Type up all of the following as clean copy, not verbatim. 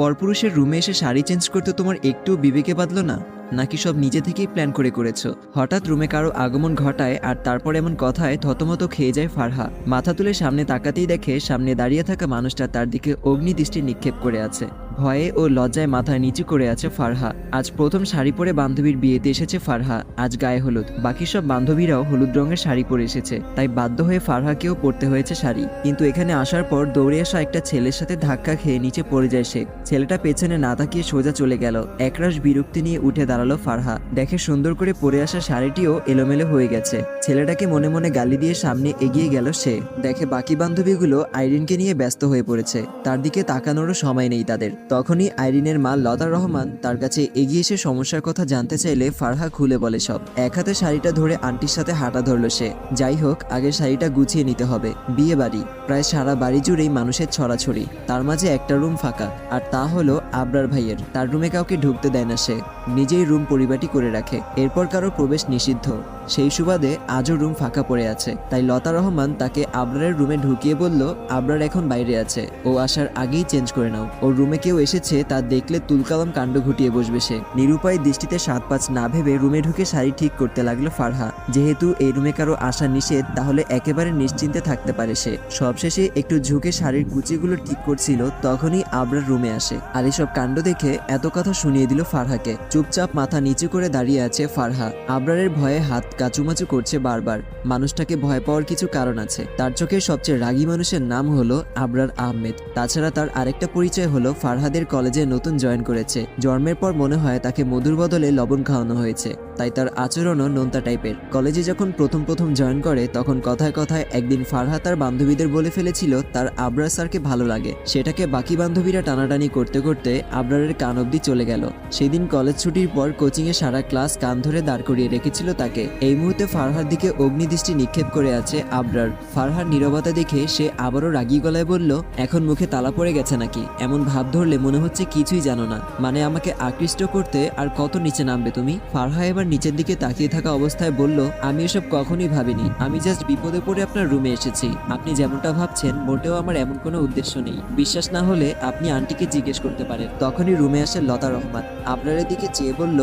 পরপুরুষের রুমে এসে শাড়ি চেঞ্জ করতে তোমার একটুও বিবেকে বাঁধলো না? নাকি সব নিজে থেকেই প্ল্যান করে করেছো? হঠাৎ রুমে কারো আগমন ঘটায় আর তারপর এমন কথায় থতমত খেয়ে যায় ফারহা। মাথা তুলে সামনে তাকাতেই দেখে সামনে দাঁড়িয়ে থাকা মানুষটা তার দিকে অগ্নিদৃষ্টি নিক্ষেপ করে আছে। ভয়ে ও লজ্জায় মাথা নিচু করে আছে ফারহা। আজ প্রথম শাড়ি পরে বান্ধবীর বিয়েতে এসেছে ফারহা। আজ গায়ে হলুদ, বাকি সব বান্ধবীরাও হলুদ রঙের শাড়ি পরে এসেছে, তাই বাধ্য হয়ে ফারহাকেও পরতে হয়েছে শাড়ি। কিন্তু এখানে আসার পর দৌড়ে আসা একটা ছেলের সাথে ধাক্কা খেয়ে নিচে পড়ে যায় সে। ছেলেটা পেছনে না তাকিয়ে সোজা চলে গেল। একরাশ বিরক্তি নিয়ে উঠে দাঁড়ালো ফারহা। দেখে সুন্দর করে পরে আসা শাড়িটিও এলোমেলো হয়ে গেছে। ছেলেটাকে মনে মনে গালি দিয়ে সামনে এগিয়ে গেল সে। দেখে বাকি বান্ধবীগুলো আইরিনকে নিয়ে ব্যস্ত হয়ে পড়েছে, তার দিকে তাকানোরও সময় নেই তাদের। তখনই আইরিনের মা লতা রহমান তার কাছে এগিয়ে এসে সমস্যার কথা জানতে চাইলে ফারহা খুলে বলে সব। এক হাতে শাড়িটা ধরে আন্টির সাথে হাঁটা ধরলো সে। যাই হোক, আগে শাড়িটা গুছিয়ে নিতে হবে। বিয়ে বাড়ি, প্রায় সারা বাড়ি জুড়েই মানুষের ছড়াছড়ি, তার মাঝে একটা রুম ফাঁকা, আর তা হলো আবরার ভাইয়ের। তার রুমে কাউকে ঢুকতে দেয় না সে, নিজেই রুম পরিপাটি করে রাখে। এরপর কারো প্রবেশ নিষিদ্ধ। সেই সুবাদে আজও রুম ফাঁকা পড়ে আছে, তাই লতা রহমান তাকে আবরারের রুমে ঢুকিয়ে বলল, আবরার এখন বাইরে আছে, ও আসার আগেই চেঞ্জ করে নাও। ওর রুমে কেউ এসেছে, তা দেখলে তুলকালাম কাণ্ড ঘটিয়ে বসবে সে। নিরুপায় দৃষ্টিতে সাত পাঁচ না ভেবে রুমে ঢুকে শাড়ি ঠিক করতে লাগলো ফারহা। যেহেতু এই রুমে কারো আসা নিষেধ, তাহলে একেবারে নিশ্চিন্তে থাকতে পারে সে। সবশেষে একটু ঝুঁকে শাড়ির কুচিগুলো ঠিক করছিল, তখনই আবরার রুমে আসে। আর এসব কাণ্ড দেখে এত কথা শুনিয়ে দিল ফারহাকে। চুপচাপ মাথা নিচু করে দাঁড়িয়ে আছে ফারহা। আবরারের ভয়ে হাত কাচুমাচু করছে বারবার। মানুষটাকে ভয় পাওয়ার কিছু কারণ আছে। তার চোখে সবচেয়ে রাগী মানুষের নাম হলো আবরার আহমেদ। তাছাড়া তার আরেকটা পরিচয় হলো ফারহাদের কলেজে নতুন জয়েন করেছে। জন্মের পর মনে হয় তাকে মধুর বদলে লবণ খাওয়ানো হয়েছে, তাই তার আচরণও নোনতা টাইপের। কলেজে যখন প্রথম জয়েন করে, তখন কথায় কথায় একদিন ফারহা তার বান্ধবীদের বলে ফেলেছিল তার আবরার স্যারকে ভালো লাগে। সেটাকে বাকি বান্ধবীরা টানাটানি করতে করতে আবরারের কান অবধি চলে গেল। সেদিন কলেজ ছুটির পর কোচিংয়ে সারা ক্লাস কান ধরে দাঁড় করিয়ে রেখেছিল তাকে। এই মুহূর্তে ফারহার দিকে অগ্নিদৃষ্টি নিক্ষেপ করে আছে আবরার। ফারহার নীরবতা দেখে সে আবারও রাগী গলায় বলল, এখন মুখে তালা পড়ে গেছে নাকি? এমন ভাব ধরলে মনে হচ্ছে কিছুই জানো না। মানে আমাকে আকৃষ্ট করতে আর কত নিচে নামবে তুমি? ফারহা এবার নিচের দিকে তাকিয়ে থাকা অবস্থায় বলল, আমি এসব কখনোই ভাবিনি। আমি জাস্ট বিপদে পড়ে আপনার রুমে এসেছি। আপনি যেমনটা ভাবছেন মোটেও আমার এমন কোনো উদ্দেশ্য নেই। বিশ্বাস না হলে আপনি আন্টিকে জিজ্ঞেস করতে পারেন। তখনই রুমে আসে লতা রহমান। আবরারের দিকে চেয়ে বলল,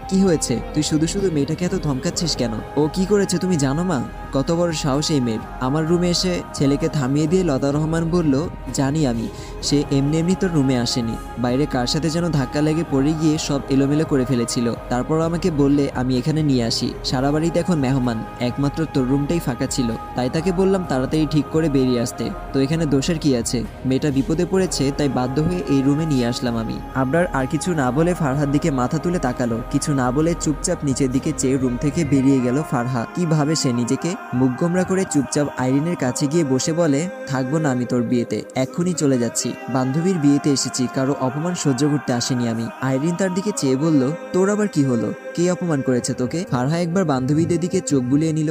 কি হয়েছে? তুই শুধু শুধু মেয়েটাকে এত ধমকাচ্ছিস কেন? ও কি করেছে তুমি জানো মা? কত বড় সাহস এই মেয়ের! আমার রুমে এসে ছেলেকে থামিয়ে দিয়ে লতা রহমান বলল, জানি আমি, সে এমনি এমনি তোর রুমে আসেনি। বাইরে কার সাথে যেন ধাক্কা লেগে পড়ে গিয়ে সব এলোমেলো করে ফেলেছিল। তারপর আমাকে বললে আমি এখানে নিয়ে আসি। সারা বাড়িতে এখন মেহমান, একমাত্র তোর রুমটাই ফাঁকা ছিল, তাই তাকে বললাম তাড়াতাড়ি ঠিক করে বেরিয়ে আসতে। তো এখানে দোষের কি আছে? মেয়েটা বিপদে পড়েছে, তাই বাধ্য হয়ে এই রুমে নিয়ে আসলাম আমি। আবরার আর কিছু না বলে ফারহার দিকে মাথা তুলে তাকালো। কিছু না বলে চুপচাপ নিচের দিকে চেয়ে রুম থেকে বেরিয়ে গেল ফারহা। কি ভাবে সে নিজেকে? মুখ গোমরা করে চুপচাপ আইরিনের কাছে গিয়ে বসে বলে, থাকবো না আমি তোর বিয়েতে, এক্ষুনি চলে যাচ্ছি। বান্ধবীর বিয়েতে এসেছি, কারো অপমান সহ্য করতে আসেনি আমি। আইরিন তার দিকে চেয়ে বলল, তোর আবার কি হলো? কে অপমান করেছে তোকে? ফারহা একবার বান্ধবীদের দিকে চোখ বুলিয়ে নিল।